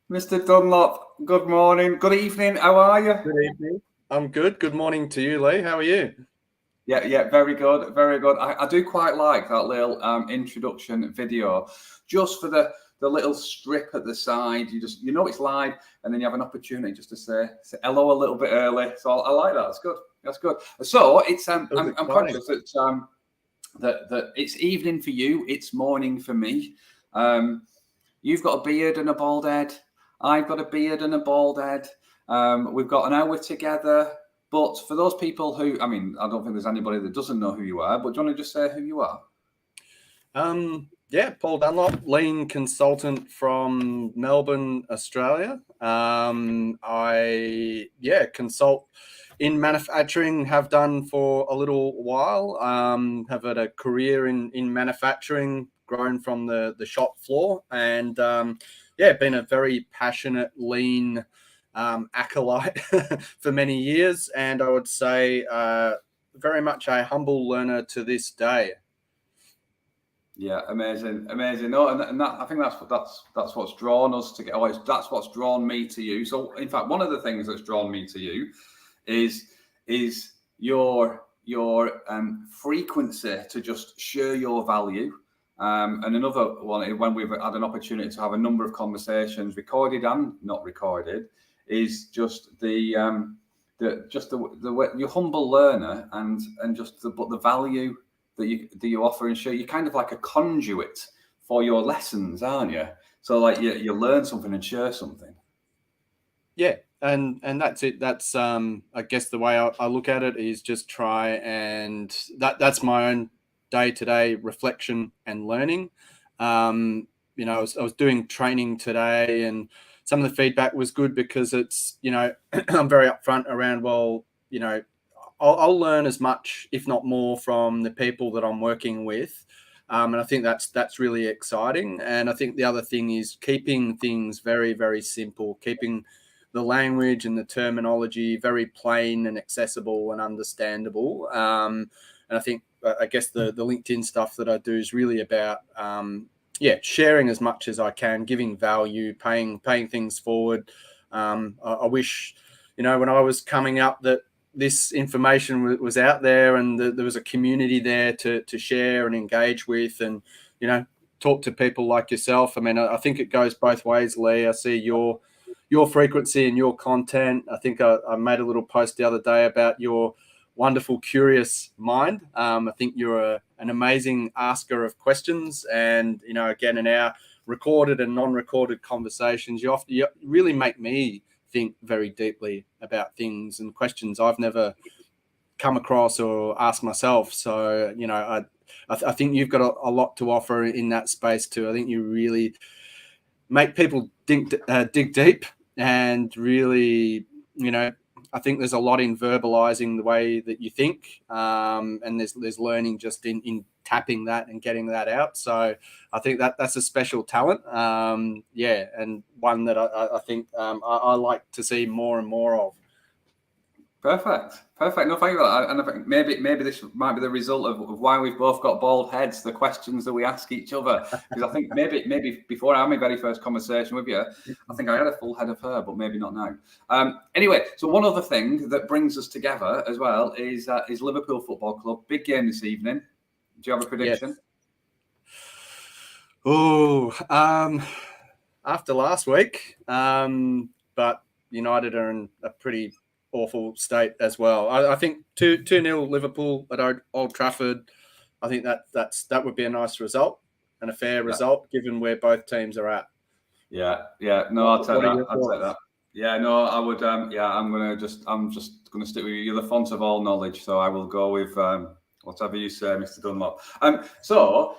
Mr. Dunlop, good morning, good evening. How are you? Good evening. I'm good. Good morning to you, Lee. How are you? Yeah, very good, very good. I do quite like that little introduction video, just for the little strip at the side. You know it's live, and then you have an opportunity just to say hello a little bit early. So I like that. That's good. That's good. So it's I'm conscious that that it's evening for you. It's morning for me. You've got a beard and a bald head. I've got a beard and a bald head. We've got an hour together. But for those people who, I mean, I don't think there's anybody that doesn't know who you are, but do you want to just say who you are? Yeah, Paul Dunlop, lean consultant from Melbourne, Australia. I consult in manufacturing, have done for a little while. Have had a career in manufacturing, grown from the shop floor, and been a very passionate lean acolyte for many years, and I would say very much a humble learner to this day. Yeah, amazing. No, and that, I think that's what's drawn us together. That's what's drawn me to you. So, in fact, one of the things that's drawn me to you is your frequency to just share your value. And another one, when we've had an opportunity to have a number of conversations, recorded and not recorded, is just the way you're humble learner and just the value that you offer and share. You're kind of like a conduit for your lessons, aren't you? So like you learn something and share something. Yeah, and that's it. That's I guess the way I look at it is just try, and that's my own day-to-day reflection and learning. I was doing training today, and some of the feedback was good because it's, I'm very upfront around, I'll learn as much, if not more, from the people that I'm working with. And I think that's really exciting. And I think the other thing is keeping things very, very simple, keeping the language and the terminology very plain and accessible and understandable. And I think, I guess the LinkedIn stuff that I do is really about, sharing as much as I can, giving value, paying things forward. I wish, when I was coming up, that this information was out there and there was a community there to share and engage with, and, talk to people like yourself. I mean, I think it goes both ways, Lee. I see your frequency and your content. I think I made a little post the other day about your wonderful, curious mind. I think you're an amazing asker of questions, and again, in our recorded and non-recorded conversations, you really make me think very deeply about things and questions I've never come across or asked myself. So I think you've got a lot to offer in that space too. I think you really make people dig deep, and really, I think there's a lot in verbalizing the way that you think, and there's learning just in tapping that and getting that out. So I think that's a special talent, and one that I think I like to see more and more of. Perfect. No, thank you for that. And I think maybe this might be the result of why we've both got bald heads, the questions that we ask each other. Because I think maybe before I had my very first conversation with you, I think I had a full head of hair, but maybe not now. Anyway, so one other thing that brings us together as well is Liverpool Football Club. Big game this evening. Do you have a prediction? Yes. Oh, after last week, but United are in a pretty awful state as well. I think 2-0 Liverpool at Old Trafford. I think that would be a nice result and a fair result given where both teams are at. Yeah. No, I'll take that. Yeah, no, I would. I'm just gonna stick with you. You're the font of all knowledge, so I will go with whatever you say, Mr. Dunlop. So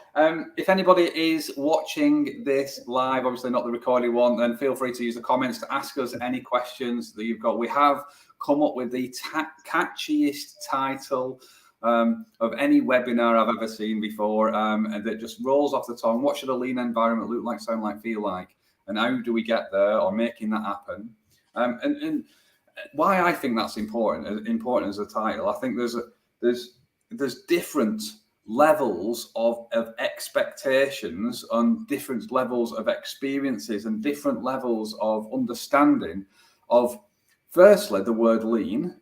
if anybody is watching this live, obviously not the recorded one, then feel free to use the comments to ask us any questions that you've got. We have come up with the catchiest title of any webinar I've ever seen before, and that just rolls off the tongue. What should a lean environment look like, sound like, feel like? And how do we get there, or making that happen? And why I think that's important as a title. I think there's different levels of expectations on different levels of experiences and different levels of understanding of, firstly, the word lean.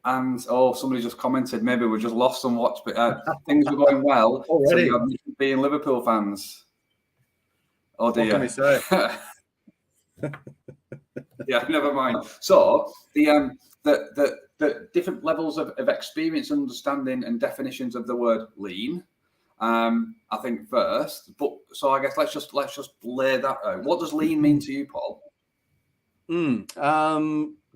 And somebody just commented, maybe we just lost some watch, but things were going well. So you have being Liverpool fans. Oh dear. What can we say? Yeah, never mind. So the different levels of experience, understanding, and definitions of the word lean. I think first, but so I guess let's just lay that out. What does lean mean to you, Paul?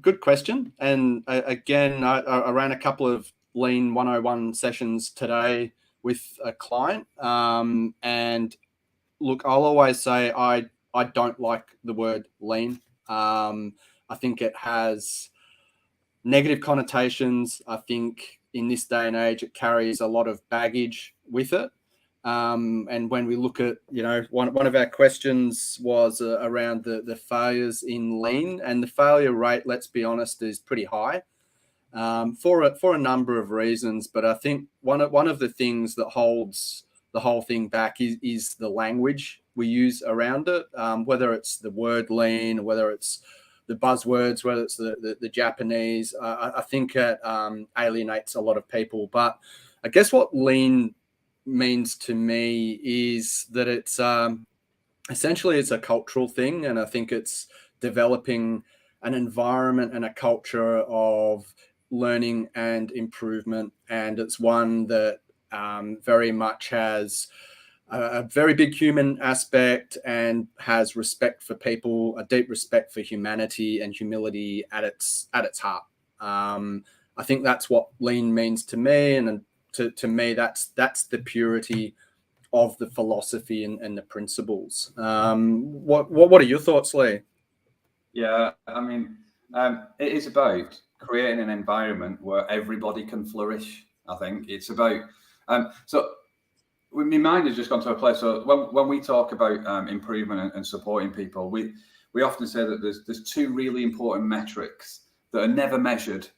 Good question. And again, I ran a couple of Lean 101 sessions today with a client. And look, I'll always say I don't like the word lean. I think it has negative connotations. I think in this day and age, it carries a lot of baggage with it. And when we look at, one of our questions was around the failures in lean, and the failure rate, let's be honest, is pretty high for a number of reasons. But I think one of the things that holds the whole thing back is the language we use around it, whether it's the word lean, whether it's the buzzwords, whether it's the Japanese. I think it alienates a lot of people. But I guess what lean means to me is that it's essentially it's a cultural thing, and I think it's developing an environment and a culture of learning and improvement, and it's one that very much has a very big human aspect and has respect for people, a deep respect for humanity and humility at its heart. I think that's what lean means to me, and to me, that's the purity of the philosophy and the principles. What are your thoughts, Lee? Yeah, I mean, it is about creating an environment where everybody can flourish. I think it's about so. My mind has just gone to a place. So when we talk about improvement and supporting people, we often say that there's two really important metrics that are never measured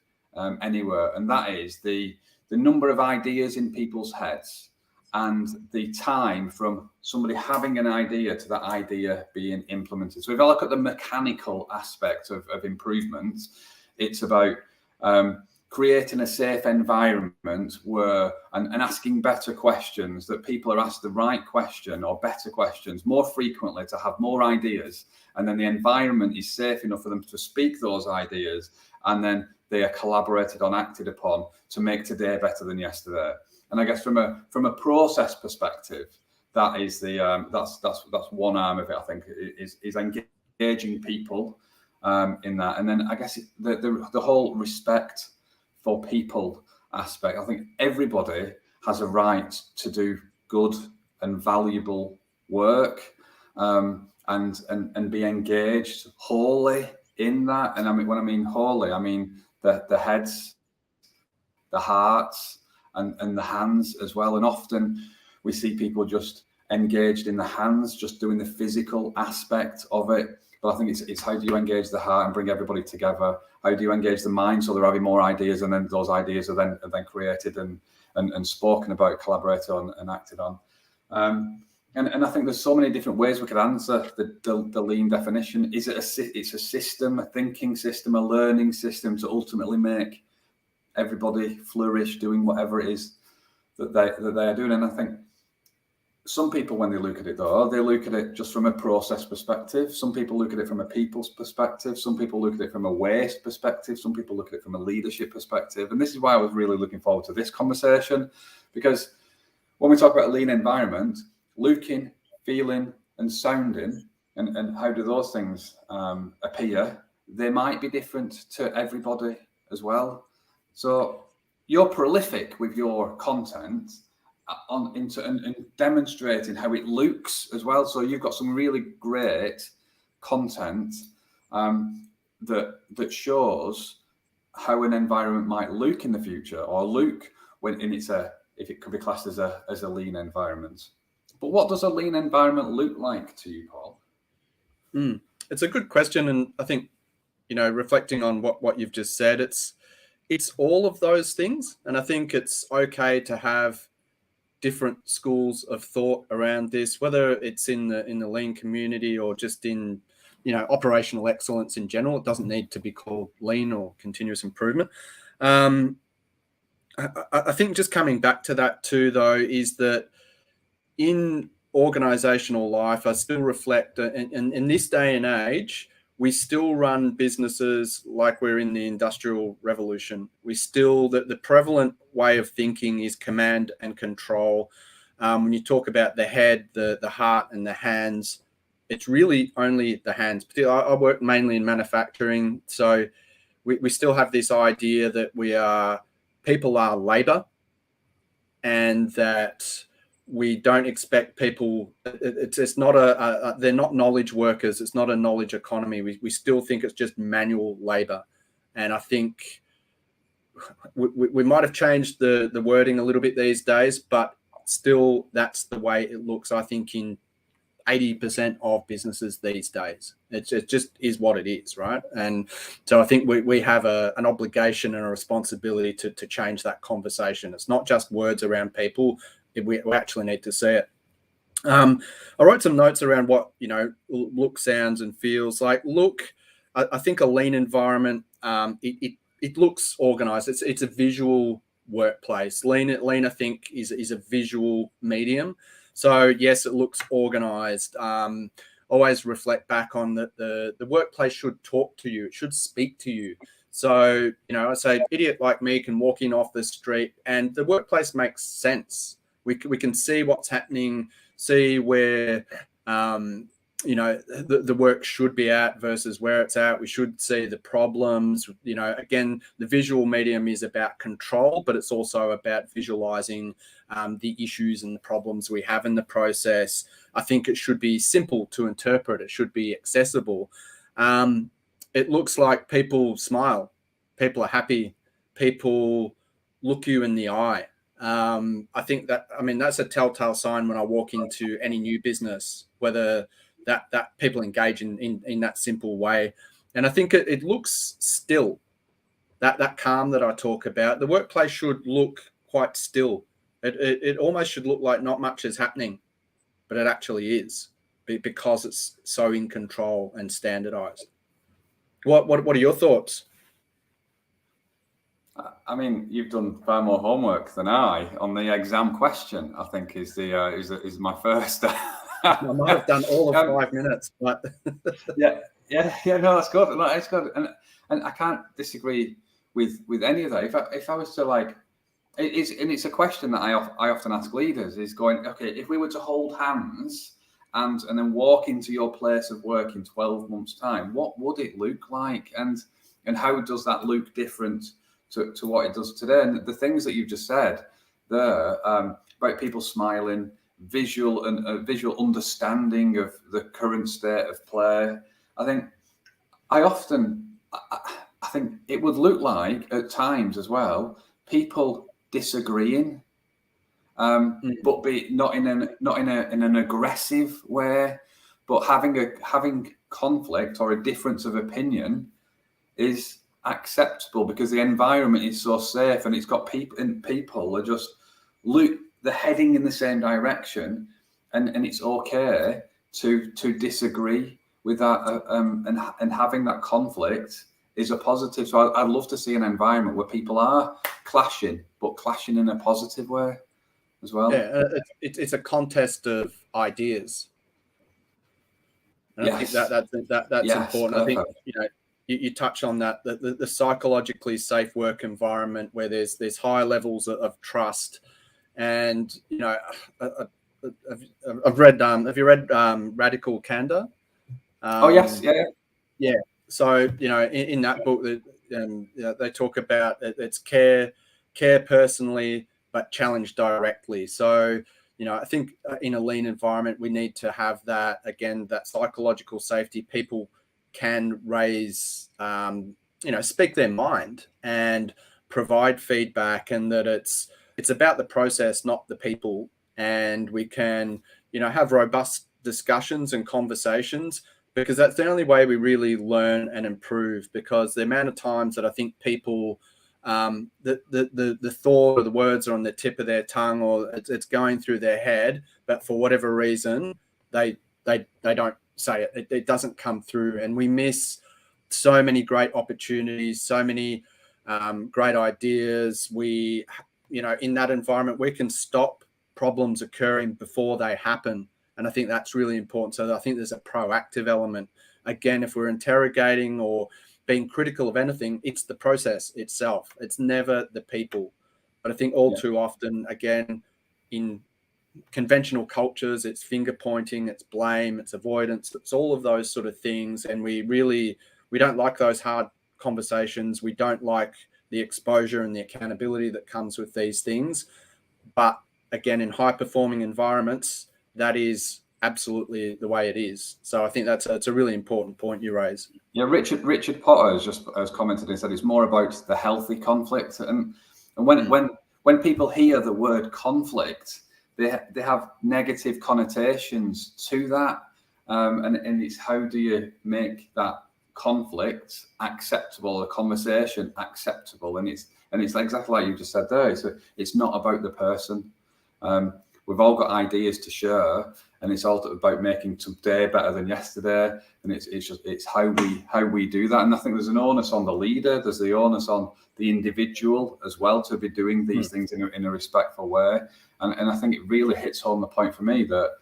anywhere, and that is the number of ideas in people's heads and the time from somebody having an idea to that idea being implemented. So if I look at the mechanical aspect of improvement, it's about creating a safe environment where and asking better questions, that people are asked the right question or better questions more frequently to have more ideas, and then the environment is safe enough for them to speak those ideas, and then they are collaborated on, acted upon to make today better than yesterday. And I guess from a process perspective, that is the that's one arm of it. I think is engaging people in that, and then I guess the whole respect for people aspect. I think everybody has a right to do good and valuable work, and be engaged wholly in that. And I mean, when I mean wholly, I mean the heads, the hearts, and the hands as well. And often we see people just engaged in the hands, just doing the physical aspect of it. But I think it's how do you engage the heart and bring everybody together? How do you engage the mind so they're having more ideas, and then those ideas are then created and spoken about, collaborated on, and acted on. And I think there's so many different ways we could answer the lean definition. Is it's a system, a thinking system, a learning system to ultimately make everybody flourish, doing whatever it is that they are doing. And I think some people, when they look at it, though, they look at it just from a process perspective. Some people look at it from a people's perspective. Some people look at it from a waste perspective. Some people look at it from a leadership perspective. And this is why I was really looking forward to this conversation, because when we talk about a lean environment, looking, feeling, and sounding, and how do those things appear, they might be different to everybody as well. So you're prolific with your content and demonstrating how it looks as well. So you've got some really great content that shows how an environment might look in the future, or look when if it could be classed as a lean environment. But what does a lean environment look like to you, Paul? It's a good question, and I think, reflecting on what you've just said, it's all of those things, and I think it's okay to have different schools of thought around this, whether it's in the lean community or just in operational excellence in general. It doesn't need to be called lean or continuous improvement. I think just coming back to that too, though, is that in organizational life, I still reflect, in this day and age, we still run businesses like we're in the Industrial Revolution. We still, the prevalent way of thinking is command and control. When you talk about the head, the heart, and the hands, it's really only the hands. I work mainly in manufacturing, so we still have this idea that people are labor, and that we don't expect people. It's not they're not knowledge workers. It's not a knowledge economy. We still think it's just manual labor, and I think we might have changed the wording a little bit these days, but still that's the way it looks, I think, in 80% of businesses these days. It just is what it is, right? And so I think we have an obligation and a responsibility to change that conversation. It's not just words around people. We actually need to see it. I wrote some notes around what look, sounds, and feels like. Look, I think a lean environment, it looks organized. It's a visual workplace. Lean, I think, is a visual medium. So yes, it looks organized. Always reflect back on that the workplace should talk to you. It should speak to you. So, I say, idiot like me can walk in off the street and the workplace makes sense. We can see what's happening, see where, the work should be at versus where it's at. We should see the problems. Again, the visual medium is about control, but it's also about visualizing the issues and the problems we have in the process. I think it should be simple to interpret. It should be accessible. It looks like people smile, people are happy, people look you in the eye. I think that's a telltale sign when I walk into any new business, whether that people engage in that simple way. And I think it looks still, that calm that I talk about. The workplace should look quite still. It almost should look like not much is happening, but it actually is, because it's so in control and standardized. What are your thoughts? I mean, you've done far more homework than I on the exam question. I think is my first. I might have done all of 5 minutes, but yeah, no, that's good. No, it's good, and I can't disagree with any of that. If I was to it's a question that I often ask leaders, is going, okay, if we were to hold hands and then walk into your place of work in 12 months' time, what would it look like, and how does that look different to what it does today? And the things that you've just said there, about people smiling, visual and a visual understanding of the current state of play. I think it would look like at times as well, people disagreeing, but be not in an aggressive way, but having conflict or a difference of opinion is acceptable, because the environment is so safe, and it's got people are just they're heading in the same direction, and it's okay to disagree with that, and having that conflict is a positive. So I'd love to see an environment where people are clashing, but clashing in a positive way as well. Yeah, it's a contest of ideas. And yes. I think that's yes, important. perfect. I think you touch on that, the psychologically safe work environment where there's high levels of trust. And I've read. Have you read Radical Candor? Oh yes, yeah. So in that book, they talk about it's care personally, but challenge directly. So I think in a lean environment, we need to have that, again, that psychological safety. People can raise speak their mind and provide feedback, and that it's about the process, not the people. And we can, have robust discussions and conversations, because that's the only way we really learn and improve. Because the amount of times that I think people, the thought or the words are on the tip of their tongue, or it's going through their head, but for whatever reason they don't say it. It doesn't come through, and we miss so many great opportunities, so many great ideas. We, in that environment, we can stop problems occurring before they happen. And I think that's really important. So I think there's a proactive element. Again, if we're interrogating or being critical of anything, it's the process itself. It's never the people. But I think all too often, again, in conventional cultures, it's finger pointing, it's blame, it's avoidance, it's all of those sort of things. And we don't like those hard conversations. We don't like the exposure and the accountability that comes with these things. But again, in high performing environments, that is absolutely the way it is. So I think it's a really important point you raise. Yeah, Richard Potter has commented and said it's more about the healthy conflict. And when people hear the word conflict, they have negative connotations to that. And it's, how do you make that conflict acceptable, a conversation acceptable? And it's exactly like you just said there. It's not about the person. We've all got ideas to share, and it's all about making today better than yesterday. And it's how we do that. And I think there's an onus on the leader. There's the onus on the individual as well to be doing these things in a respectful way. And I think it really hits home the point for me that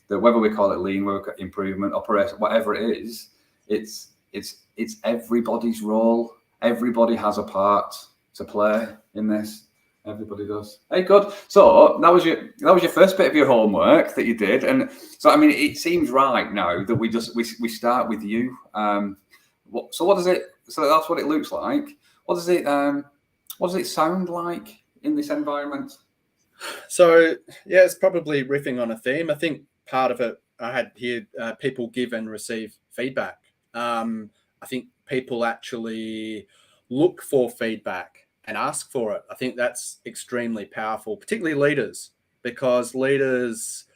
whether we call it lean, work improvement, operation, whatever it is, it's everybody's role. Everybody has a part to play in this. Everybody does. Hey, good. So that was your first bit of your homework that you did, and so I mean, it seems right now that we start with you. So what does it? So that's what it looks like. What does it sound like in this environment? So yeah, it's probably riffing on a theme. I think part of it I had here: people give and receive feedback. I think people actually look for feedback and ask for it. I think that's extremely powerful, particularly leaders, because leaders,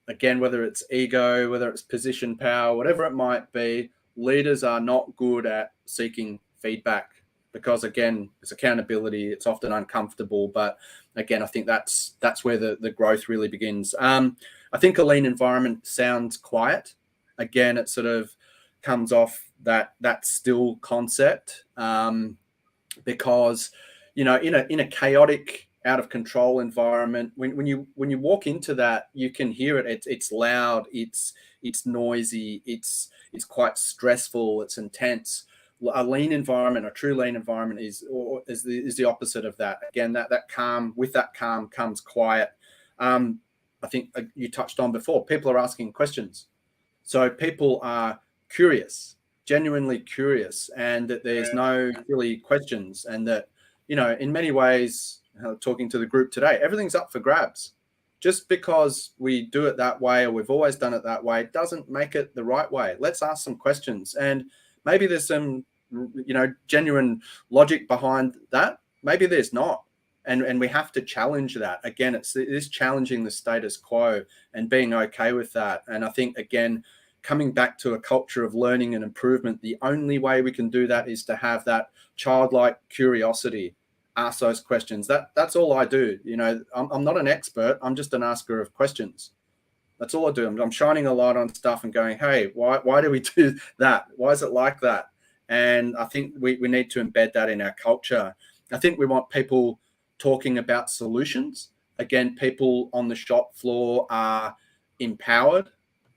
again, whether it's ego, whether it's position power, whatever it might be, leaders are not good at seeking feedback, because again, it's accountability. It's often uncomfortable, but again, I think that's where the growth really begins. I think a lean environment sounds quiet. Again, it sort of comes off that still concept, because in a chaotic, out of control environment, when you walk into that, you can hear it. It's loud, it's noisy, it's quite stressful, it's intense. A lean environment, a true lean environment, is the opposite of that. Again, that calm, with that calm comes quiet. I think you touched on before, people are asking questions. So people are curious, genuinely curious, and that there's no silly questions, and that, in many ways, talking to the group today, everything's up for grabs. Just because we do it that way, or we've always done it that way, doesn't make it the right way. Let's ask some questions, and maybe there's some, genuine logic behind that. Maybe there's not. And we have to challenge that. Again, it is challenging the status quo and being okay with that. And I think, again, coming back to a culture of learning and improvement, the only way we can do that is to have that childlike curiosity, ask those questions. That's all I do. I'm not an expert. I'm just an asker of questions. That's all I do. I'm shining a light on stuff and going, hey, why do we do that? Why is it like that? And I think we need to embed that in our culture. I think we want people talking about solutions. Again, people on the shop floor are empowered.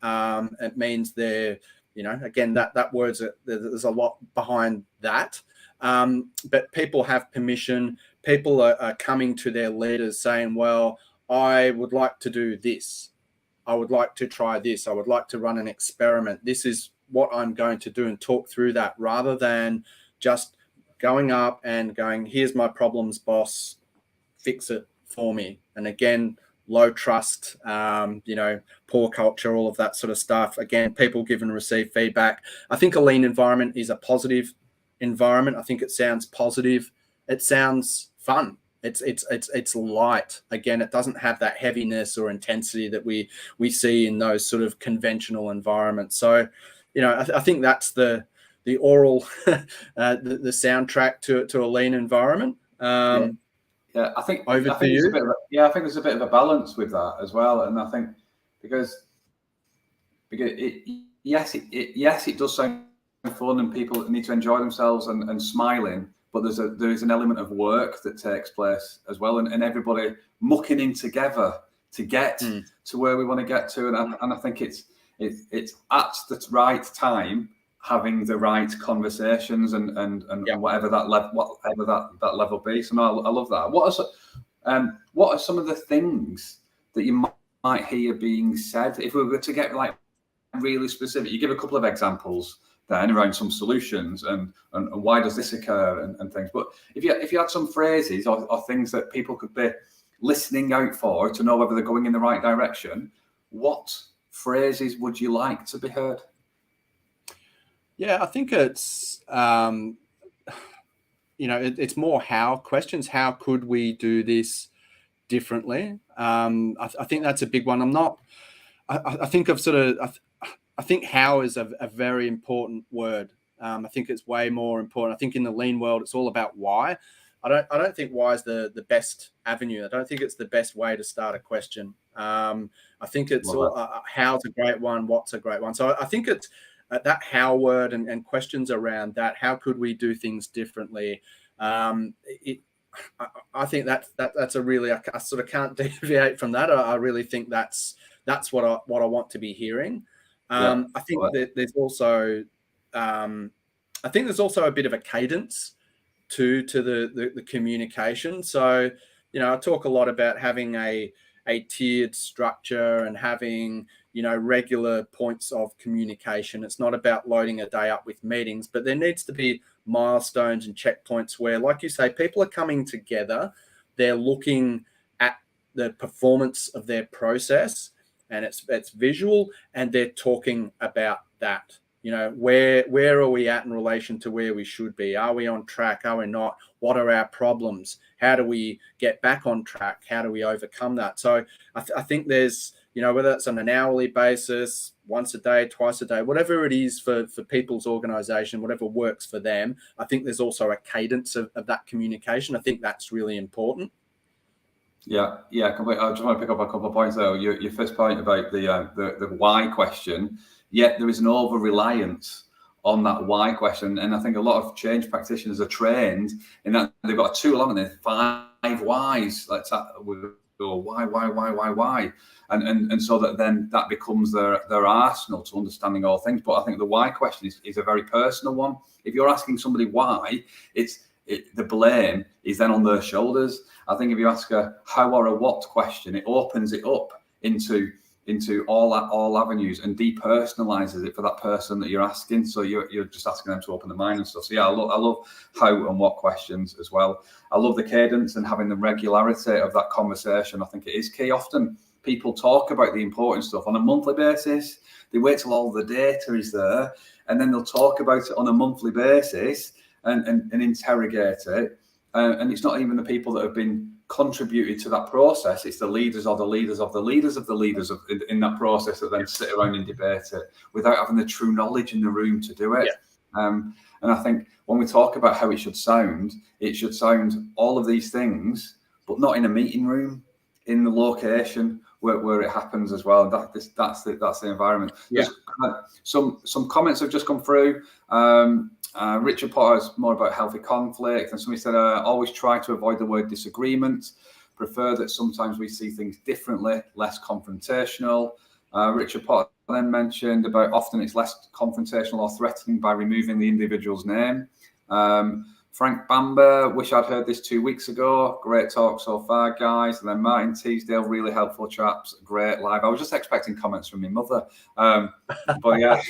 It means they're, again, that word's there's a lot behind that. But people have permission. People are coming to their leaders saying, well, I would like to do this. I would like to try this. I would like to run an experiment. This is what I'm going to do, and talk through that, rather than just going up and going, here's my problems, boss, fix it for me. And again, low trust, poor culture, all of that sort of stuff. Again, people give and receive feedback. I think a lean environment is a positive environment. I think it sounds positive. It sounds fun. It's light. Again, it doesn't have that heaviness or intensity that we see in those sort of conventional environments. So, I think that's the oral the soundtrack to a lean environment. Yeah, I think over to there's you. a bit of there's a bit of a balance with that as well, and I think because it does sound fun and people need to enjoy themselves and smiling, but there is an element of work that takes place as well, and everybody mucking in together to get to where we want to get to, and I think it's at the right time having the right conversations and whatever that level be. So no, I love that. What are some of the things that you might hear being said if we were to get like really specific? You give a couple of examples then around some solutions and why does this occur and things. But if you had some phrases or things that people could be listening out for to know whether they're going in the right direction, what phrases would you like to be heard? Yeah, I think it's it's more how questions. How could we do this differently? I think that's a big one. I think I think how is a very important word. I think it's way more important. I think in the lean world, it's all about why. I don't think why is the best avenue. I don't think it's the best way to start a question. I think it's how's a great one, what's a great one. So I think it's that how word and questions around that. How could we do things differently? I think that's a really, I sort of can't deviate from that. I really think that's what I want to be hearing. I think that there's also a bit of a cadence to the communication. So, I talk a lot about having a tiered structure and having, regular points of communication. It's not about loading a day up with meetings, but there needs to be milestones and checkpoints where, like you say, people are coming together. They're looking at the performance of their process, and it's visual, and they're talking about that. Where are we at in relation to where we should be? Are we on track? Are we not? What are our problems? How do we get back on track? How do we overcome that? So I think there's, whether it's on an hourly basis, once a day, twice a day, whatever it is for people's organization, whatever works for them, I think there's also a cadence of that communication. I think that's really important. Yeah, completely. I just want to pick up a couple of points though. Your first point about the why question. Yet there is an over-reliance on that why question. And I think a lot of change practitioners are trained in that they've got a tool, haven't they? 5 whys. Let's go why? And so that then that becomes their arsenal to understanding all things. But I think the why question is a very personal one. If you're asking somebody why, the blame is then on their shoulders. I think if you ask a how or a what question, it opens it up into all avenues and depersonalizes it for that person that you're asking. So you're just asking them to open the mind and stuff. So yeah, I love how and what questions as well. I love the cadence and having the regularity of that conversation. I think it is key. Often people talk about the important stuff on a monthly basis. They wait till all the data is there, and then they'll talk about it on a monthly basis and interrogate it. And it's not even the people that have been contributed to that process. It's the leaders of the leaders of the leaders of the leaders in that process that then sit around and debate it without having the true knowledge in the room to do it. Yeah. And I think when we talk about how it should sound all of these things, but not in a meeting room, in the location where it happens as well. That's the environment. Yeah. Some comments have just come through. Richard Potter's more about healthy conflict, and somebody said, always try to avoid the word disagreement. Prefer that sometimes we see things differently, less confrontational. Richard Potter then mentioned about often it's less confrontational or threatening by removing the individual's name. Frank Bamber, wish I'd heard this 2 weeks ago. Great talk so far, guys. And then Martin Teasdale, really helpful chaps. Great live. I was just expecting comments from my mother. But yeah.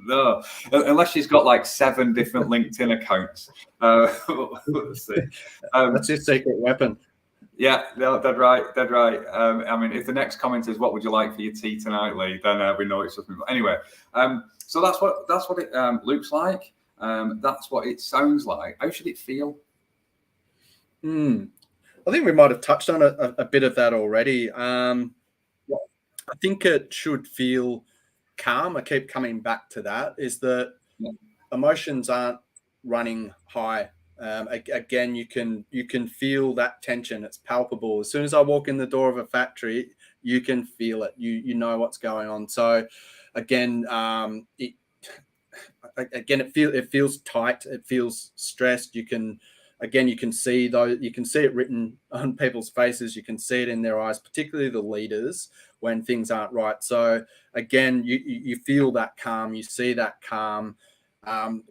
No, unless she's got like 7 different LinkedIn accounts. Let's see. That's your secret weapon. Yeah, no, dead right. I mean, if the next comment is "What would you like for your tea tonight, Lee?" then we know it's just me. Anyway, so that's what it looks like. That's what it sounds like. How should it feel? I think we might have touched on a bit of that already. I think it should feel calm. I keep coming back to that, is that emotions aren't running high. Again, you can feel that tension. It's palpable. As soon as I walk in the door of a factory, you can feel it. You know what's going on. So again, it feels tight. It feels stressed. You can see it written on people's faces. You can see it in their eyes, particularly the leaders, when things aren't right. So again, you feel that calm. You see that calm.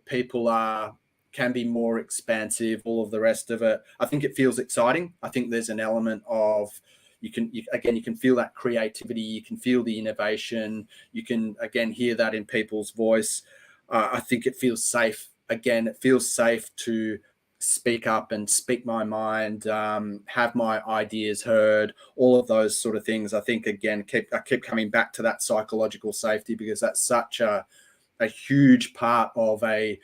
People can be more expansive, all of the rest of it. I think it feels exciting. I think there's an element of you can feel that creativity. You can feel the innovation. You can again hear that in people's voice. I think it feels safe. Again, it feels safe to speak up and speak my mind, have my ideas heard, all of those sort of things. I think again, I keep coming back to that psychological safety, because that's such a huge part of a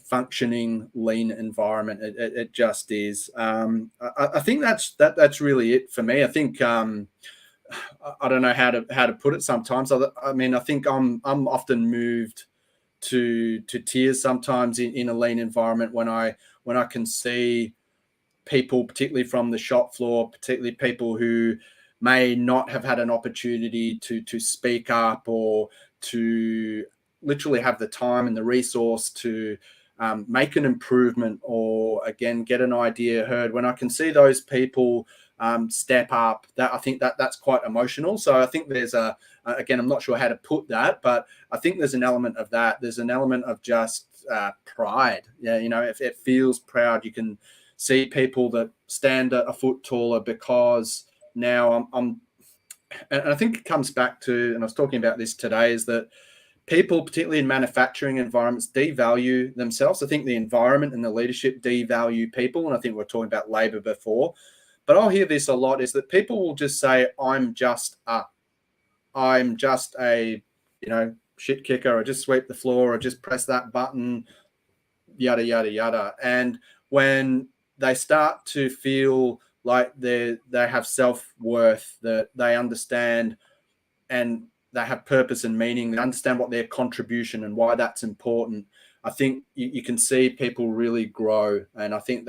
functioning lean environment. It just is. I think that's really it for me. I think I don't know how to put it sometimes. I mean, I think I'm often moved to tears sometimes in a lean environment when I can see people, particularly from the shop floor, particularly people who may not have had an opportunity to speak up or to literally have the time and the resource to make an improvement, or again get an idea heard. When I can see those people step up, that I think that's quite emotional. So I think there's again, I'm not sure how to put that, but I think there's an element of that. There's an element of just pride. Yeah, if it feels proud. You can see people that stand a foot taller because now I'm and I think it comes back to, and I was talking about this today, is that people, particularly in manufacturing environments, devalue themselves. I think the environment and the leadership devalue people, and I think we were talking about labor before, but I'll hear this a lot, is that people will just say, I'm just a shit kicker, or just sweep the floor, or just press that button, yada, yada, yada. And when they start to feel like they have self-worth, that they understand and they have purpose and meaning, they understand what their contribution and why that's important, I think you can see people really grow. And I think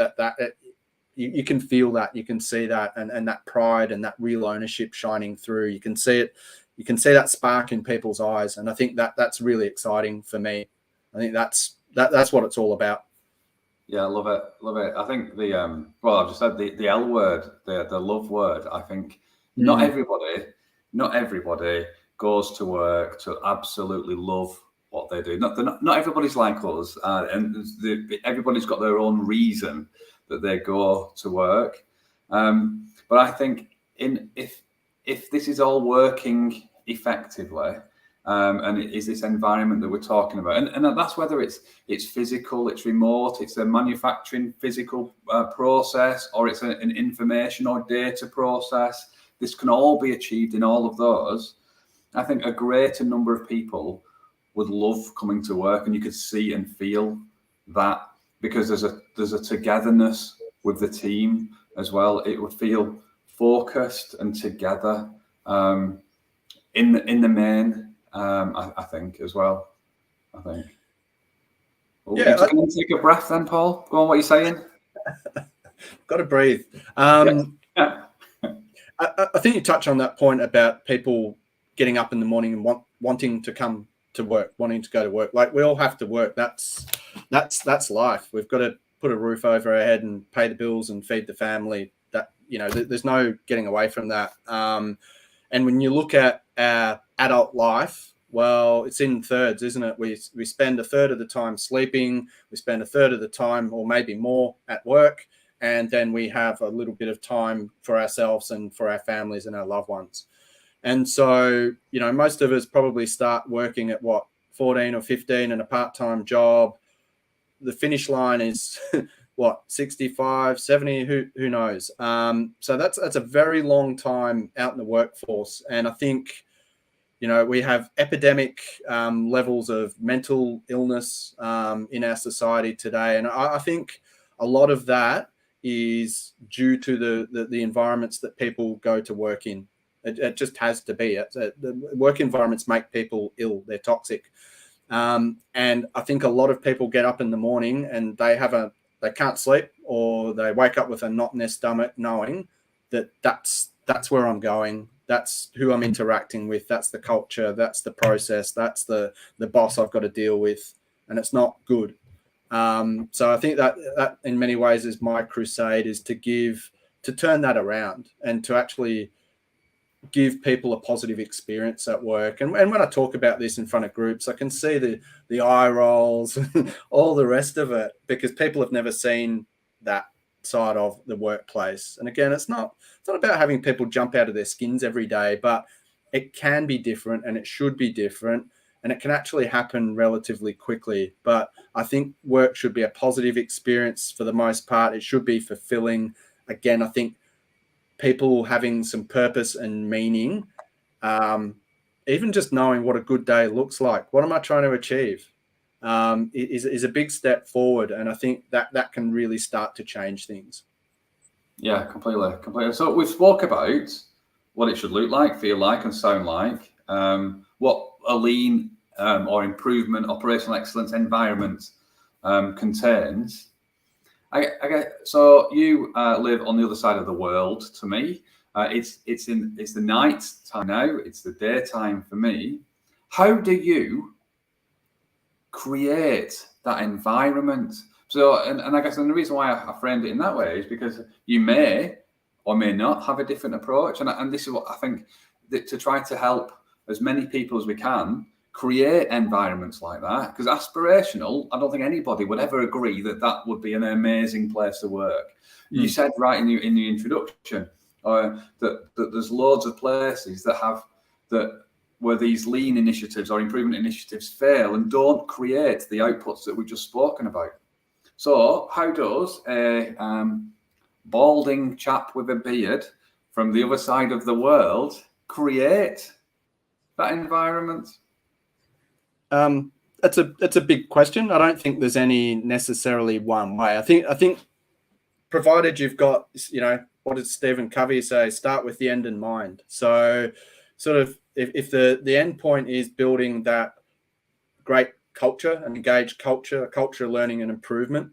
you can feel that, you can see that, and that pride and that real ownership shining through. You can see it. You can see that spark in people's eyes, and I think that's really exciting for me. I think that's what it's all about. Yeah, love it. I think I've just said the L word, the love word. I think not everybody goes to work to absolutely love what they do. Not everybody's like us, and everybody's got their own reason that they go to work. But I think if this is all working effectively, and it is this environment that we're talking about, and that's whether it's physical, it's remote, it's a manufacturing physical process, or it's an information or data process. This can all be achieved in all of those. I think a greater number of people would love coming to work, and you could see and feel that, because there's a togetherness with the team as well. It would feel focused and together in the main. I think as well. I think. Oh, Yeah, you just going to take a breath then, Paul. Go on, what are you saying? Got to breathe. Yeah. I think you touch on that point about people getting up in the morning and wanting to come to work, wanting to go to work. Like, we all have to work. That's life. We've got to put a roof over our head and pay the bills and feed the family. That, there's no getting away from that. And when you look at our adult life, well, it's in thirds, isn't it? We spend a third of the time sleeping, we spend a third of the time, or maybe more, at work, and then we have a little bit of time for ourselves and for our families and our loved ones. And so, most of us probably start working at 14 or 15 in a part-time job. The finish line is 65, 70, who knows? So that's a very long time out in the workforce. And I think, we have epidemic levels of mental illness in our society today. And I think a lot of that is due to the environments that people go to work in. It just has to be. The work environments make people ill. They're toxic. And I think a lot of people get up in the morning and they can't sleep, or they wake up with a knot in their stomach knowing that that's where I'm going. That's who I'm interacting with. That's the culture. That's the process. That's the boss I've got to deal with. And it's not good. So I think that in many ways is my crusade, is to turn that around and to actually give people a positive experience at work. And when I talk about this in front of groups, I can see the eye rolls and all the rest of it, because people have never seen that side of the workplace. And again, it's not about having people jump out of their skins every day, but it can be different, and it should be different, and it can actually happen relatively quickly. But I think work should be a positive experience for the most part. It should be fulfilling. Again, I think people having some purpose and meaning, even just knowing what a good day looks like. What am I trying to achieve? Is a big step forward, and I think that can really start to change things. Yeah, completely. So we've spoke about what it should look like, feel like, and sound like. What a lean or improvement, operational excellence environment contains. So you live on the other side of the world. To me, it's the night time now. It's the daytime for me. How do you create that environment? So, and I guess, and the reason why I framed it in that way is because you may or may not have a different approach, and this is what I think, that to try to help as many people as we can create environments like that, because aspirational, I don't think anybody would ever agree that would be an amazing place to work. You said right in the introduction that there's loads of places where these lean initiatives or improvement initiatives fail and don't create the outputs that we've just spoken about. So how does a balding chap with a beard from the other side of the world create that environment? That's a big question. I don't think there's any necessarily one way. I think provided you've got, what did Stephen Covey say? Start with the end in mind. So sort of if the end point is building that great culture, an engaged culture, a culture of learning and improvement,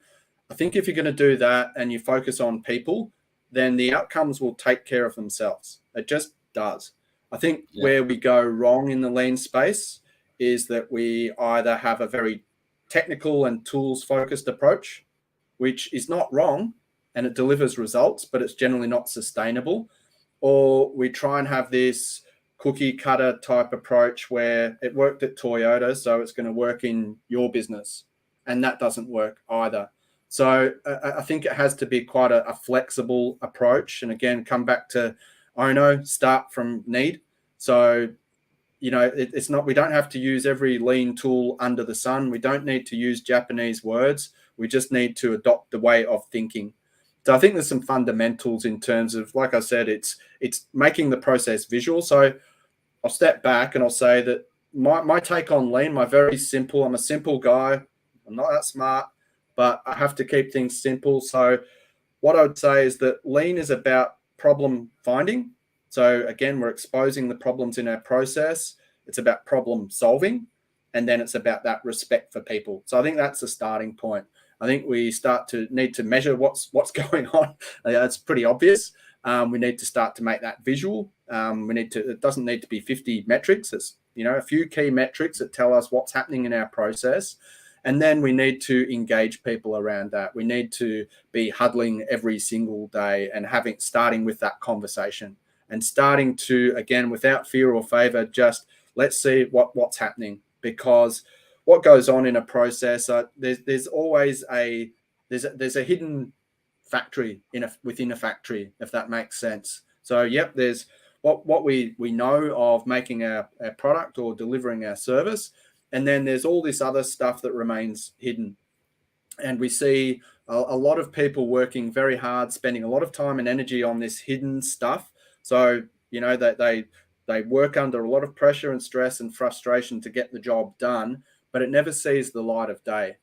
I think if you're going to do that and you focus on people, then the outcomes will take care of themselves. It just does. I think where we go wrong in the lean space is that we either have a very technical and tools focused approach, which is not wrong and it delivers results, but it's generally not sustainable. Or we try and have this cookie cutter type approach where it worked at Toyota, so it's going to work in your business, and that doesn't work either. So I think it has to be quite a flexible approach. And again, come back to Ono, start from need. So, it's not, we don't have to use every lean tool under the sun. We don't need to use Japanese words. We just need to adopt the way of thinking. So I think there's some fundamentals in terms of, like I said, it's making the process visual. So I'll step back and I'll say that my take on lean, I'm a simple guy. I'm not that smart, but I have to keep things simple. So what I would say is that lean is about problem finding. So again, we're exposing the problems in our process. It's about problem solving. And then it's about that respect for people. So I think that's the starting point. I think we start to need to measure what's going on. It's pretty obvious. We need to start to make that visual. It doesn't need to be 50 metrics. It's, a few key metrics that tell us what's happening in our process. And then we need to engage people around that. We need to be huddling every single day and starting with that conversation and starting to, again, without fear or favor, just let's see what's happening. Because what goes on in a process, there's always a hidden factory within a factory, if that makes sense. So there's what we know of making a product or delivering our service, and then there's all this other stuff that remains hidden. And we see a lot of people working very hard, spending a lot of time and energy on this hidden stuff. So that They work under a lot of pressure and stress and frustration to get the job done, but it never sees the light of day.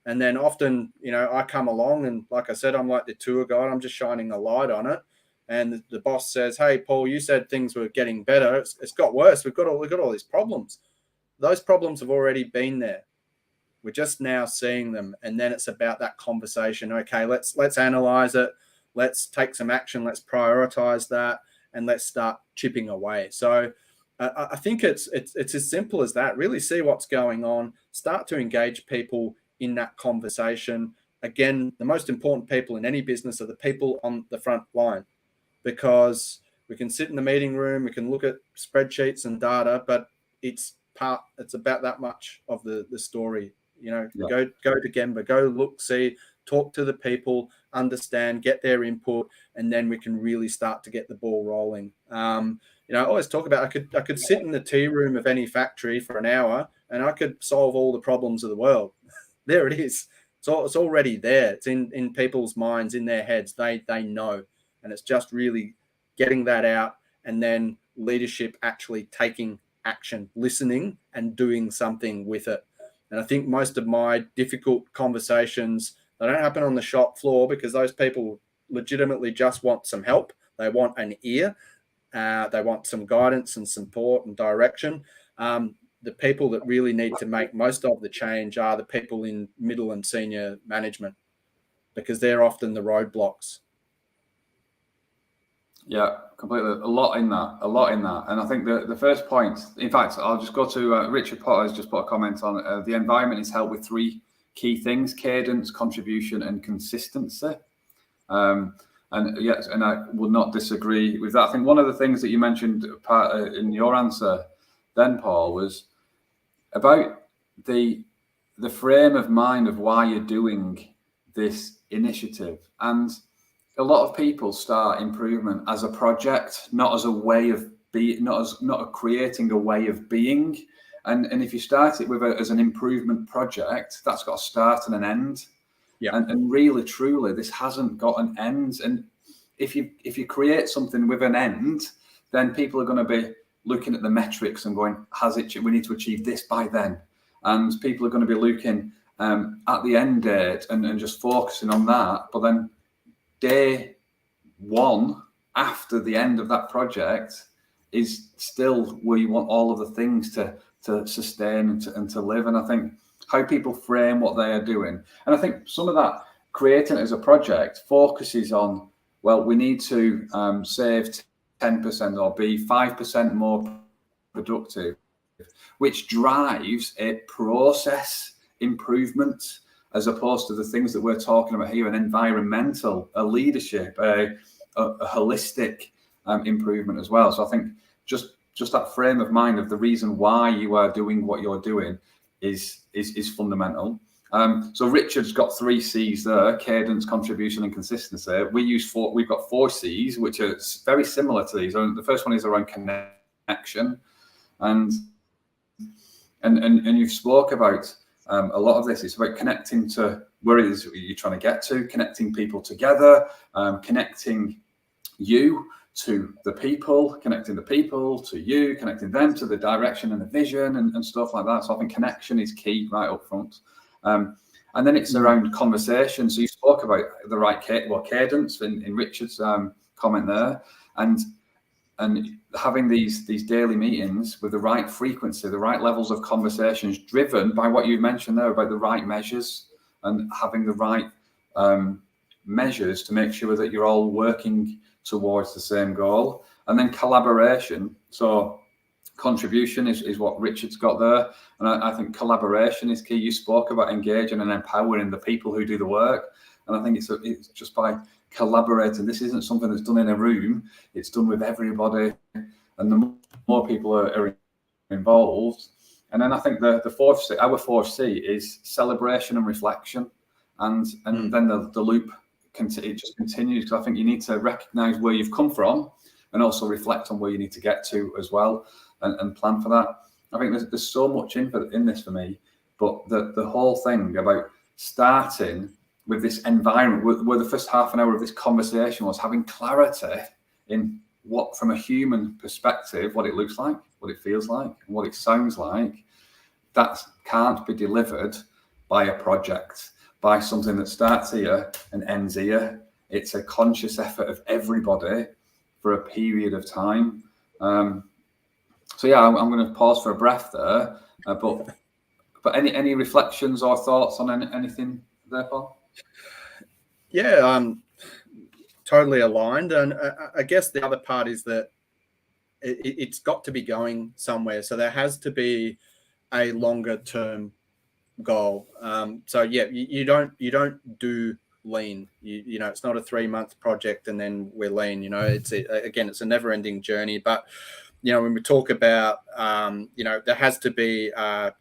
And then often, I come along and, like I said, I'm like the tour guide. I'm just shining a light on it. And the boss says, "Hey, Paul, you said things were getting better. It's got worse. We've got all these problems." Those problems have already been there. We're just now seeing them. And then it's about that conversation. Okay, let's analyze it. Let's take some action. Let's prioritize that. And let's start chipping away. So I think it's as simple as that. Really see what's going on. Start to engage people in that conversation. Again, the most important people in any business are the people on the front line, because we can sit in the meeting room, we can look at spreadsheets and data, but it's about that much of the story. Go to Gemba, go look, see, talk to the people, understand, get their input, and then we can really start to get the ball rolling. I always talk about I could sit in the tea room of any factory for an hour and I could solve all the problems of the world. There it is. It's already there. It's in people's minds, in their heads. They know, and it's just really getting that out, and then leadership actually taking action, listening and doing something with it. And I think most of my difficult conversations, they don't happen on the shop floor, because those people legitimately just want some help. They want an ear. They want some guidance and support and direction. The people that really need to make most of the change are the people in middle and senior management, because they're often the roadblocks. Yeah, completely. A lot in that. And I think the first point, in fact, I'll just go to Richard Potter's just put a comment on the environment is helped with three key things: cadence, contribution, and consistency. And yes, and I would not disagree with that. I think one of the things that you mentioned in your answer then, Paul, was about the frame of mind of why you're doing this initiative. And a lot of people start improvement as a project, not as a way of being, not creating a way of being. And if you start it with as an improvement project, that's got a start and an end. Yeah. And really, truly, this hasn't got an end. And if you create something with an end, then people are going to be looking at the metrics and going, we need to achieve this by then. And people are going to be looking at the end date and just focusing on that. But then day one after the end of that project is still where you want all of the things to sustain and to live. And I think how people frame what they are doing, and I think some of that creating it as a project focuses on, well, we need to save 10% or be 5% more productive, which drives a process improvement, as opposed to the things that we're talking about here: an environmental, a leadership, a holistic improvement as well. So I think just that frame of mind of the reason why you are doing what you're doing is fundamental. So Richard's got 3 C's there: cadence, contribution, and consistency. We've got 4 C's, which are very similar to these. The first one is around connection, and you spoke about a lot of this. It's about connecting to where it is you're trying to get to, connecting people together, connecting you to the people, connecting the people to you, connecting them to the direction and the vision and stuff like that. So I think connection is key right up front. And then it's around conversation. So you spoke about the right cadence in Richard's comment there, and having these daily meetings with the right frequency, the right levels of conversations, driven by what you mentioned there about the right measures, and having the right measures to make sure that you're all working towards the same goal. And then collaboration. So contribution is what Richard's got there, and I think collaboration is key. You spoke about engaging and empowering the people who do the work, and I think it's just by collaborating. This isn't something that's done in a room; it's done with everybody, and the more people are involved. And then I think our 4th C is celebration and reflection, and then the loop it just continues, because I think you need to recognize where you've come from and also reflect on where you need to get to as well, and plan for that. I think there's so much in this for me, but the whole thing about starting with this environment, where the first half an hour of this conversation was having clarity in what from a human perspective, what it looks like, what it feels like, and what it sounds like, that can't be delivered by a project, by something that starts here and ends here. It's a conscious effort of everybody for a period of time. So yeah, I'm going to pause for a breath there. But any reflections or thoughts on anything there, Paul? Yeah, totally aligned. And I guess the other part is that it's got to be going somewhere. So there has to be a longer term goal. So yeah, you don't do lean. You know, it's not a 3-month project and then we're lean. You know, it's a never ending journey. But you know, when we talk about, you know, there has to be,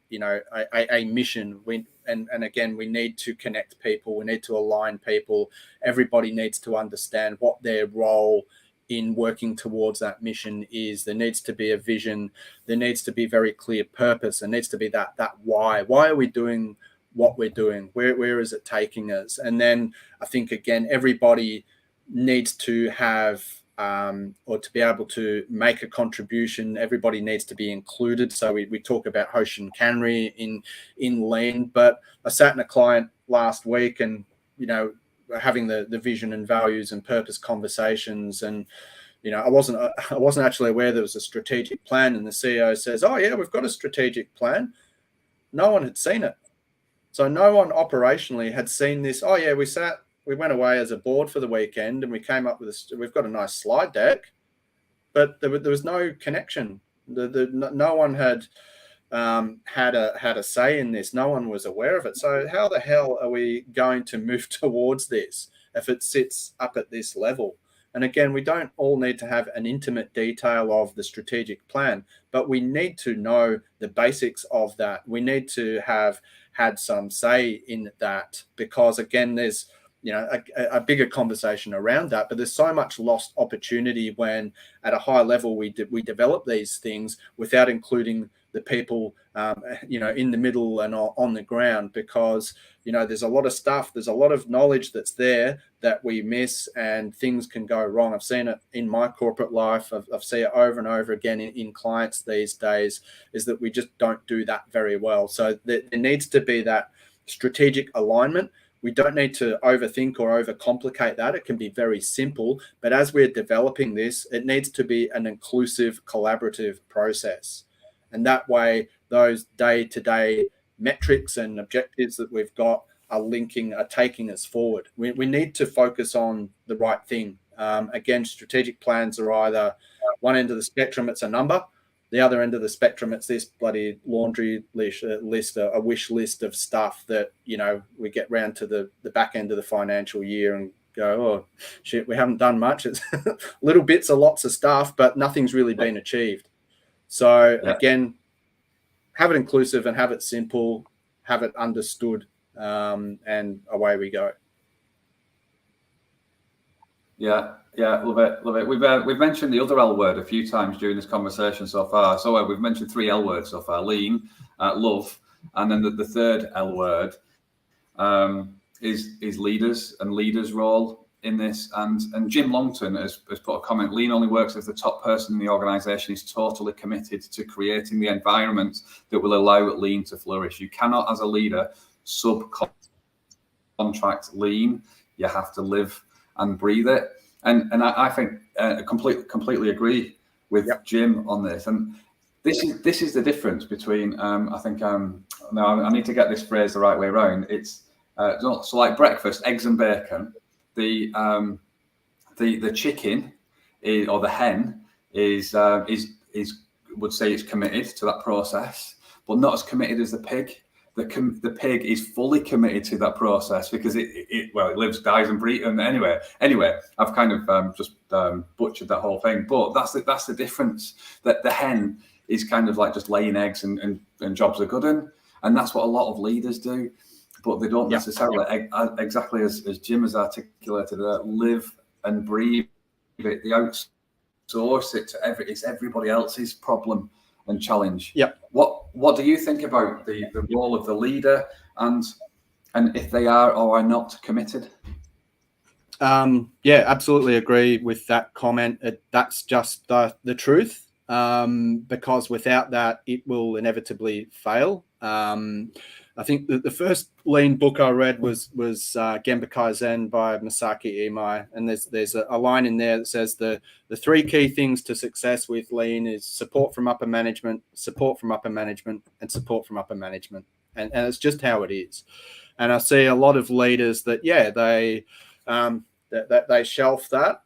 you know, a mission. And again, we need to connect people. We need to align people. Everybody needs to understand what their role in working towards that mission is. There needs to be a vision. There needs to be very clear purpose. There needs to be that why. Why are we doing what we're doing? Where is it taking us? And then I think, again, everybody needs to have, or to be able to make a contribution. Everybody needs to be included. So we talk about Hoshin Kanri in lean, but I sat in a client last week and, you know, having the vision and values and purpose conversations. And, you know, I wasn't actually aware there was a strategic plan, and the CEO says, oh yeah, we've got a strategic plan. No one had seen it. So no one operationally had seen this. Oh yeah, we went away as a board for the weekend and we came up with we've got a nice slide deck, but there was no connection. No one had had a say in this. No one was aware of it. So how the hell are we going to move towards this if it sits up at this level? And again, we don't all need to have an intimate detail of the strategic plan, but we need to know the basics of that. We need to have had some say in that, because again, there's, you know, a bigger conversation around that, but there's so much lost opportunity when at a high level we develop these things without including the people, you know, in the middle and on the ground, because, you know, there's a lot of stuff, there's a lot of knowledge that's there that we miss, and things can go wrong. I've seen it in my corporate life. I've seen it over and over again in clients these days, is that we just don't do that very well. So there needs to be that strategic alignment. We don't need to overthink or overcomplicate that. It can be very simple, but as we're developing this, it needs to be an inclusive, collaborative process. And that way, those day-to-day metrics and objectives that we've got are taking us forward. We need to focus on the right thing. Again, strategic plans are either one end of the spectrum, it's a number. The other end of the spectrum, it's this bloody laundry list, a wish list of stuff that, you know, we get round to the back end of the financial year and go, oh, shit, we haven't done much. It's little bits of lots of stuff, but nothing's really been achieved. So again, have it inclusive and have it simple, have it understood, and away we go. Yeah, love it. We've mentioned the other L word a few times during this conversation so far. So we've mentioned 3 L words so far: lean, love, and then the third L word is leaders and leaders' role in this. And Jim Longton has put a comment: lean only works if the top person in the organization is totally committed to creating the environment that will allow lean to flourish. You cannot, as a leader, subcontract lean. You have to live and breathe it. And I think completely agree with Jim on this. And this is the difference between I think now I need to get this phrase the right way around. It's so like breakfast, eggs and bacon. The chicken or the hen is would say it's committed to that process, but not as committed as the pig. The pig is fully committed to that process because it lives, dies, and breathes. And anyway, I've kind of just butchered that whole thing. But that's the difference. That the hen is kind of like just laying eggs and jobs are good in, and that's what a lot of leaders do. But they don't necessarily, exactly as Jim has articulated, live and breathe it. They outsource it to it's everybody else's problem and challenge. Yeah. What do you think about the role of the leader and if they are or are not committed? Yeah, absolutely agree with that comment. That's just the truth, because without that, it will inevitably fail. I think the first lean book I read was Gemba Kaizen by Masaki Imai, and there's a line in there that says the three key things to success with lean is support from upper management, support from upper management, and support from upper management, and it's just how it is. And I see a lot of leaders that that they shelf that.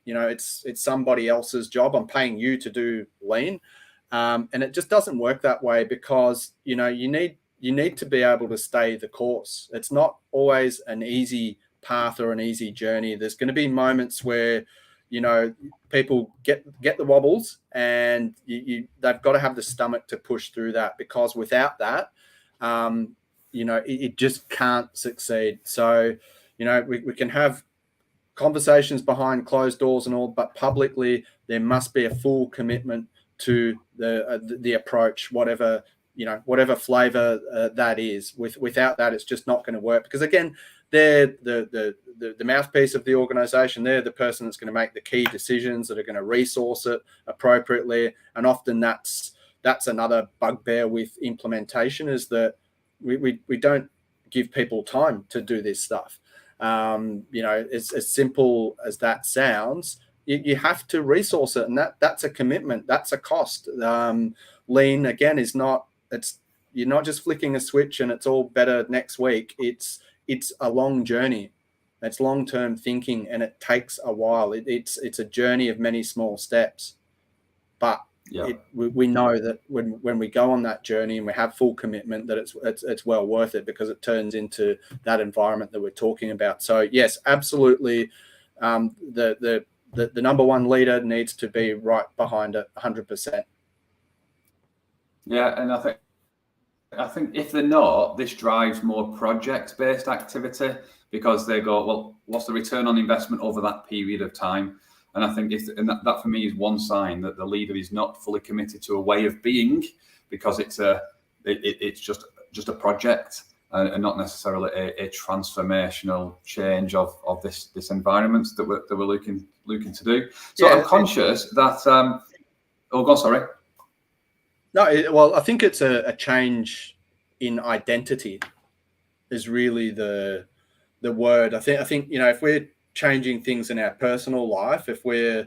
It's somebody else's job. I'm paying you to do lean, and it just doesn't work that way, because you need to be able to stay the course. It's not always an easy path or an easy journey. There's going to be moments where people get the wobbles, and they've got to have the stomach to push through that, because without that, it just can't succeed. So we can have conversations behind closed doors and all, but publicly there must be a full commitment to the approach, whatever flavor that is. Without that, it's just not going to work, because again, they're the mouthpiece of the organization. They're the person that's going to make the key decisions, that are going to resource it appropriately. And often that's another bugbear with implementation, is that we don't give people time to do this stuff. As simple as that sounds, you have to resource it, and that's a commitment. That's a cost. Lean again you're not just flicking a switch and it's all better next week. It's a long journey. It's long-term thinking, and it takes a while. It's a journey of many small steps, but we know that when we go on that journey and we have full commitment, that it's well worth it, because it turns into that environment that we're talking about. So yes, absolutely. The number one leader needs to be right behind it 100%. Yeah, and I think if they're not, this drives more project-based activity, because they go, well, what's the return on investment over that period of time? And I think that for me is one sign that the leader is not fully committed to a way of being, because it's just a project, and not necessarily a transformational change of this environment that we're looking to do. So I'm conscious that. Oh, go on, sorry. No, I think it's a change in identity is really the word. I think if we're changing things in our personal life, if we're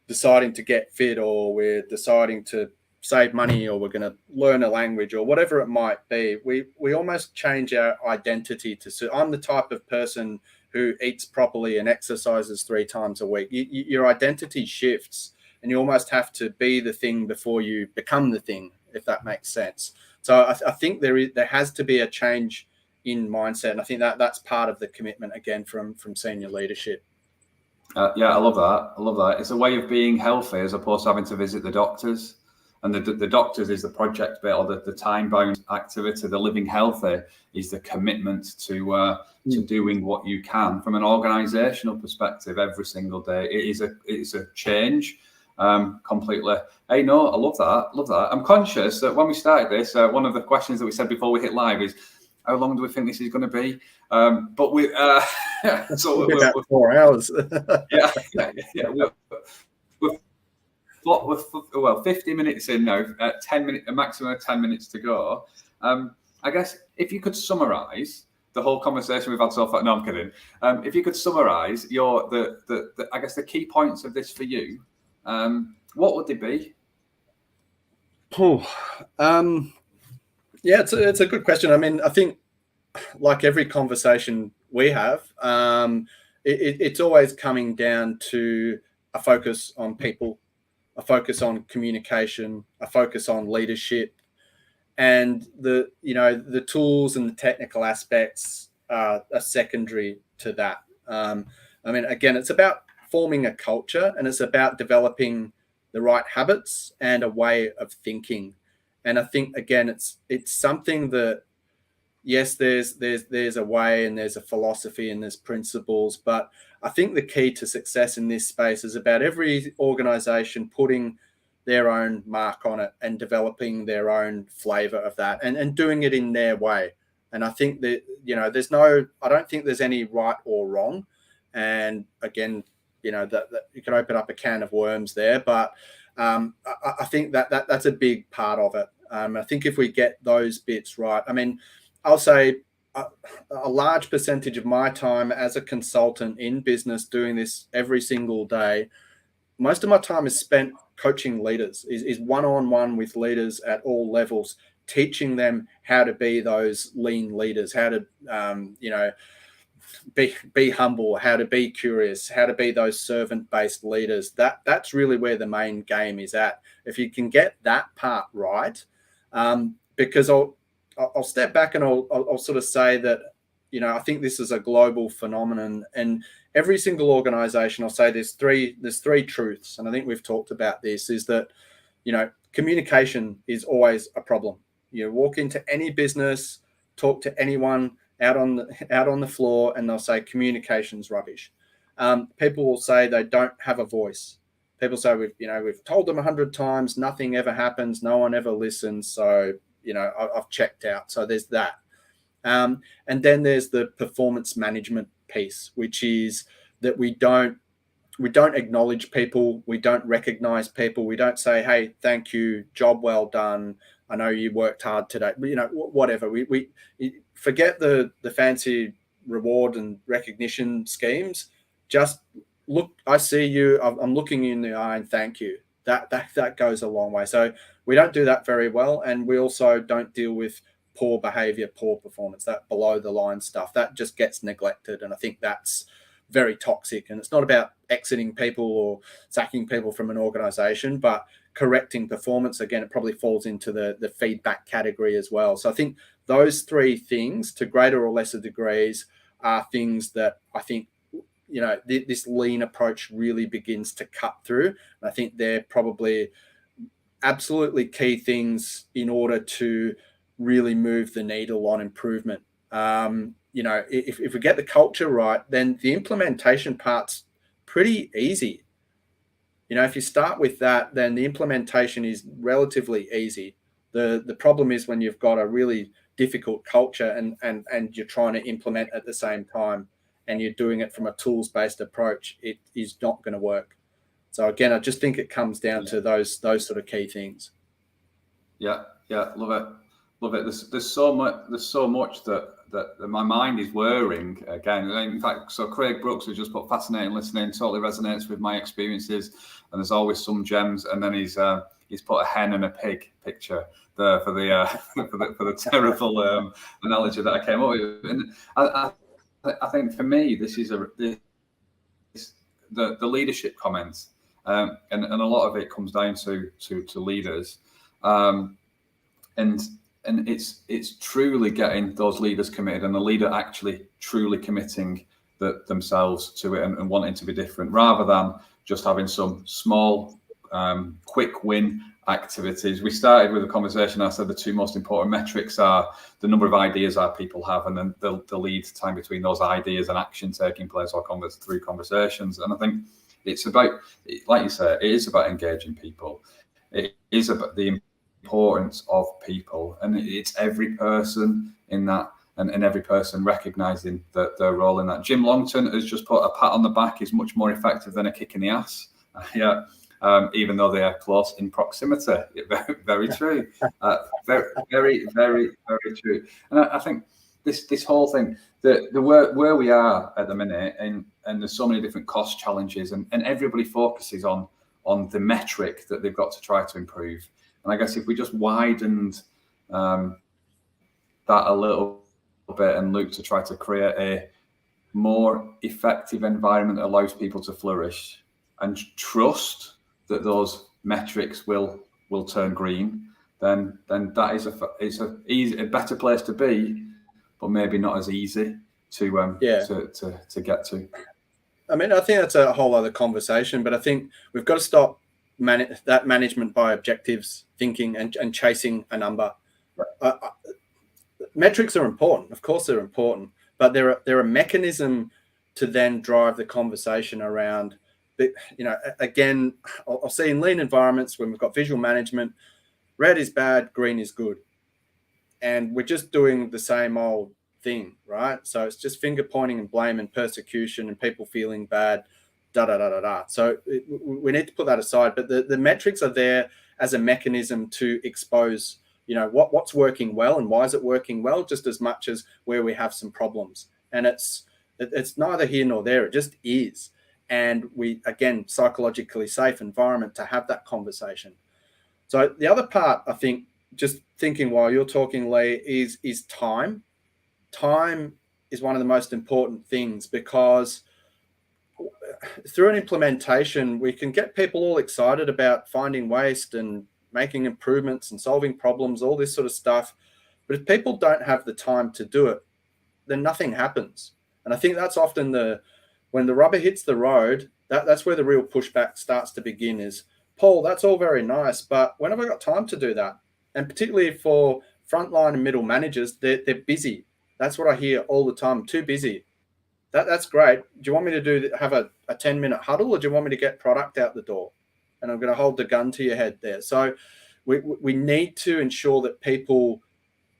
deciding to get fit, or we're deciding to save money, or we're going to learn a language, or whatever it might be, we almost change our identity to, so I'm the type of person who eats properly and exercises 3 times a week. Your identity shifts, and you almost have to be the thing before you become the thing, if that makes sense. So I think there has to be a change in mindset, and I think that's part of the commitment, again, from senior leadership. I love that. It's a way of being healthy, as opposed to having to visit the doctors. And the doctors is the project bit, or the time-bound activity. The living healthy is the commitment to doing what you can from an organisational perspective every single day. It's a change completely. Hey, no, I love that. I'm conscious that when we started this, one of the questions that we said before we hit live is, how long do we think this is going to be? But we so we're about 4 hours. We're 50 minutes in now. 10 minutes, a maximum of 10 minutes to go. I guess if you could summarise the whole conversation we've had so far. No, I'm kidding. If you could summarise I guess the key points of this for you, what would they be? Yeah, it's a good question. I mean, I think, like every conversation we have, it's always coming down to a focus on people, a focus on communication, a focus on leadership, and the tools and the technical aspects are secondary to that. I mean, again, it's about forming a culture, and it's about developing the right habits and a way of thinking. And I think, again, it's something that, yes, there's a way, and there's a philosophy, and there's principles, but I think the key to success in this space is about every organization putting their own mark on it and developing their own flavor of that, and doing it in their way. And I think that, I don't think there's any right or wrong. And again, that you can open up a can of worms there, but I think that's a big part of it. I think if we get those bits right, I mean, I'll say a large percentage of my time as a consultant in business doing this every single day, most of my time is spent coaching leaders, is one-on-one with leaders at all levels, teaching them how to be those lean leaders, how to, be humble, how to be curious, how to be those servant-based leaders. That's really where the main game is at. If you can get that part right, because I'll step back and I'll sort of say that, I think this is a global phenomenon, and every single organization, I'll say there's three truths, and I think we've talked about this, is that, communication is always a problem. You walk into any business, talk to anyone out on the floor, and they'll say communication's rubbish. People will say they don't have a voice. People say we've told them 100 times, nothing ever happens, no one ever listens, so I've checked out. So there's that. And then there's the performance management piece, which is that we don't acknowledge people, we don't recognize people, we don't say, hey, thank you, job well done, I know you worked hard today, whatever. We forget the fancy reward and recognition schemes. Just look, I see you, I'm looking you in the eye and thank you. That goes a long way. So we don't do that very well, and we also don't deal with poor behavior, poor performance, that below the line stuff. That just gets neglected, and I think that's very toxic. And it's not about exiting people or sacking people from an organization, but correcting performance. Again, it probably falls into the feedback category as well. So I think those three things, to greater or lesser degrees, are things that I think this lean approach really begins to cut through. And I think they're probably absolutely key things in order to really move the needle on improvement. If we get the culture right, then the implementation part's pretty easy. If you start with that, then the implementation is relatively easy. The problem is when you've got a really difficult culture and you're trying to implement at the same time, and you're doing it from a tools-based approach, it is not going to work. So again, I just think it comes down to those sort of key things. Yeah, love it. There's so much that my mind is whirring again. In fact, so Craig Brooks has just put fascinating listening, totally resonates with my experiences, and there's always some gems. And then he's put a hen and a pig picture there for the terrible analogy that I came up with. And I think for me, this is the leadership comments, and a lot of it comes down to leaders, and it's truly getting those leaders committed, and the leader actually truly committing themselves to it and wanting to be different, rather than just having some small quick win activities. We started with a conversation. I said the two most important metrics are the number of ideas our people have, and then the lead time between those ideas and action taking place or through conversations. And I think it's about, like you say, it is about engaging people. It is about the importance of people, and it's every person in that, and every person recognizing their role in that. Jim Longton has just put a pat on the back is much more effective than a kick in the ass. Even though they are close in proximity. Very, very true. Very, very, very, very true. And I think this whole thing, the where we are at the minute, and there's so many different cost challenges, and everybody focuses on the metric that they've got to try to improve. And I guess if we just widened that a little bit and look to try to create a more effective environment that allows people to flourish and trust that those metrics will turn green, then that is a better place to be, but maybe not as easy to get to. I mean, I think that's a whole other conversation, but I think we've got to stop that management by objectives thinking and chasing a number. Metrics are important, of course they're important, but they're a mechanism to then drive the conversation around. Again, I'll see in lean environments when we've got visual management, red is bad, green is good. And we're just doing the same old thing, right? So it's just finger pointing and blame and persecution and people feeling bad, da da da da da. So we need to put that aside. But the metrics are there as a mechanism to expose, you know, what's working well and why is it working well, just as much as where we have some problems. And it's neither here nor there. It just is. And we, again, psychologically safe environment to have that conversation. So the other part, I think, just thinking while you're talking, Lee, is time. Time is one of the most important things, because through an implementation, we can get people all excited about finding waste and making improvements and solving problems, all this sort of stuff. But if people don't have the time to do it, then nothing happens. And I think that's often when the rubber hits the road, that's where the real pushback starts to begin is, Paul, that's all very nice, but when have I got time to do that? And particularly for frontline and middle managers, they're busy. That's what I hear all the time. Too busy. That's great. Do you want me to have a 10-minute huddle, or do you want me to get product out the door? And I'm going to hold the gun to your head there. So we need to ensure that people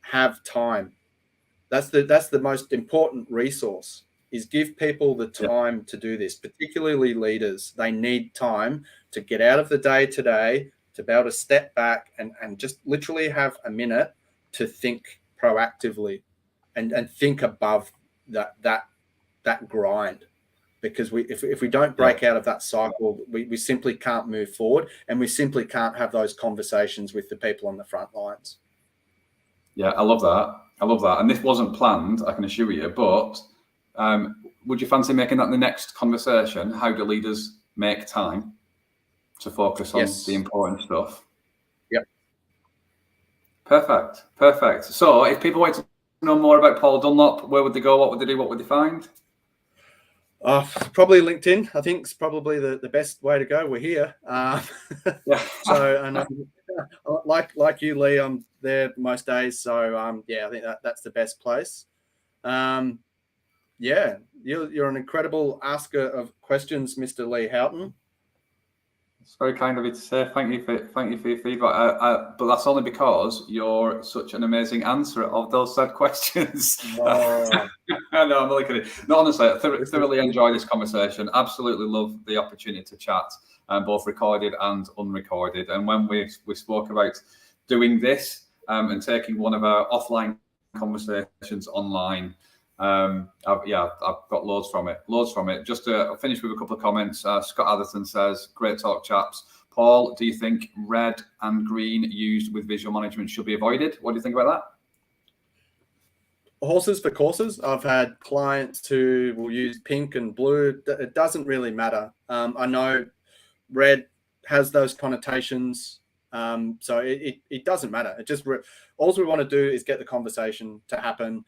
have time. That's the most important resource, is give people the time to do this, particularly leaders. They need time to get out of the day-to-day, to be able to step back and just literally have a minute to think proactively and think above that grind. Because if we don't break out of that cycle, we simply can't move forward, and we simply can't have those conversations with the people on the front lines. Yeah, I love that. And this wasn't planned, I can assure you, but would you fancy making that the next conversation? How do leaders make time to focus on the important stuff? Yep. Perfect. So if people want to know more about Paul Dunlop, where would they go? What would they do? What would they find? Probably LinkedIn. I think it's probably the best way to go. We're here. So, and like you, Lee, I'm there most days. So I think that's the best place. You're an incredible asker of questions, Mr. Lee Houghton. It's very kind of you to say. Thank you for your feedback. But that's only because you're such an amazing answer of those said questions. Oh. No, I'm only kidding. No, honestly, I thoroughly enjoyed this conversation. Absolutely love the opportunity to chat, both recorded and unrecorded. And when we spoke about doing this and taking one of our offline conversations online, I've got loads from it. Just to finish with a couple of comments, Scott Atherton says, great talk, chaps. Paul, do you think red and green used with visual management should be avoided? What do you think about that? Horses for courses. I've had clients who will use pink and blue. It doesn't really matter. I know red has those connotations, so it doesn't matter. It just all we want to do is get the conversation to happen.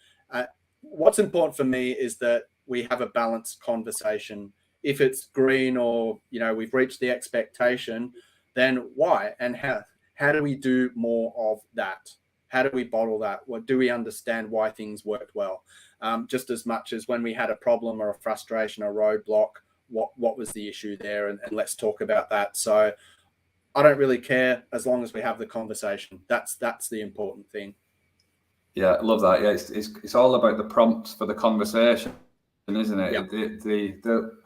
What's important for me is that we have a balanced conversation. If it's green or, we've reached the expectation, then why and how do we do more of that? How do we bottle that? What do we understand why things worked well? Just as much as when we had a problem or a frustration, a roadblock, what was the issue there? And let's talk about that. So I don't really care as long as we have the conversation. That's the important thing. Yeah, I love that. Yeah, it's all about the prompts for the conversation, isn't it? Yeah. The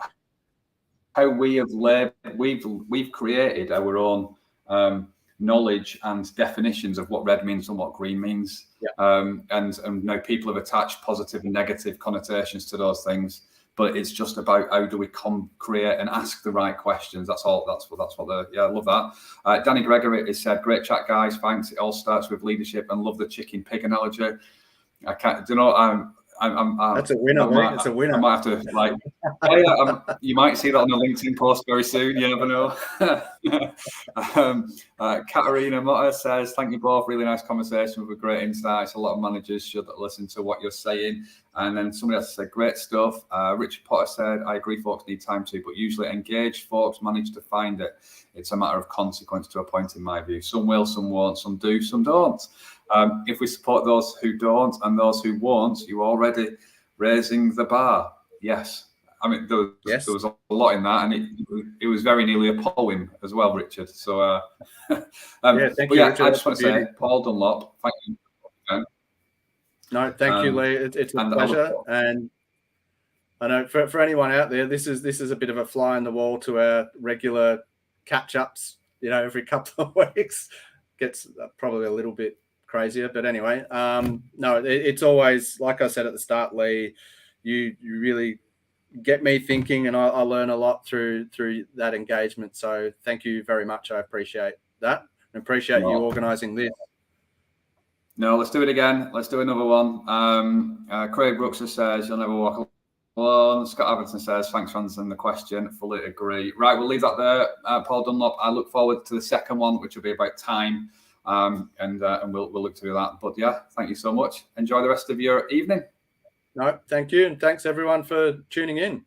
how we have we've created our own knowledge and definitions of what red means and what green means. Yeah. And now people have attached positive and negative connotations to those things. But it's just about how do we create and ask the right questions. That's all. That's what. I love that. Danny Gregory has said, "Great chat, guys. Thanks. It all starts with leadership." And love the chicken pig analogy. I can't. Do you know? That's a winner. It's a winner. I might have to you might see that on a LinkedIn post very soon. You never know. Katarina Motta says, "Thank you both. Really nice conversation with great insights. A lot of managers should listen to what you're saying." And then somebody else said, "Great stuff." Richard Potter said, "I agree. Folks need time too, but usually engaged folks manage to find it. It's a matter of consequence to a point, in my view. Some will, some won't. Some do, some don't." If we support those who don't and those who won't, you're already raising the bar. Yes. I mean, there was a lot in that, and it was very nearly a poem as well, Richard. So, thank you, Richard. I just want to say, Paul Dunlop, thank you. No, thank you, Lee. It's a and pleasure. And I know for anyone out there, this is a bit of a fly in the wall to our regular catch-ups, every couple of weeks. Gets probably a little bit crazier, but anyway, no, it's always, like I said at the start, Lee, you really get me thinking, and I learn a lot through that engagement. So thank you very much. I appreciate that, and appreciate you organising this. No, let's do it again. Let's do another one. Craig Brooks says, "You'll never walk alone." Scott Abbington says, "Thanks for answering the question. Fully agree." Right, we'll leave that there. Paul Dunlop, I look forward to the second one, which will be about time, and we'll look to do that. But yeah, thank you so much. Enjoy the rest of your evening. No, thank you, and thanks everyone for tuning in.